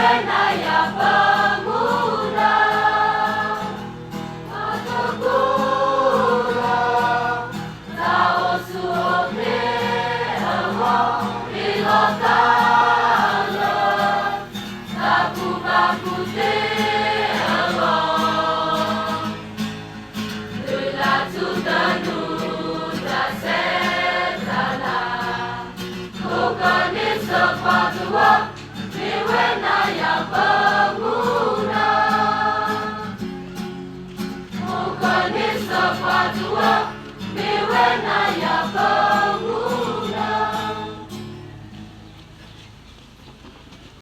miwenaya pemuda Matukura Tao suoke awa Ilotala Taku bakute awa Lula tutanu tasetala Bukanin sepatuwa miwenaya pemuda Bukanin sepatuwa miwenaya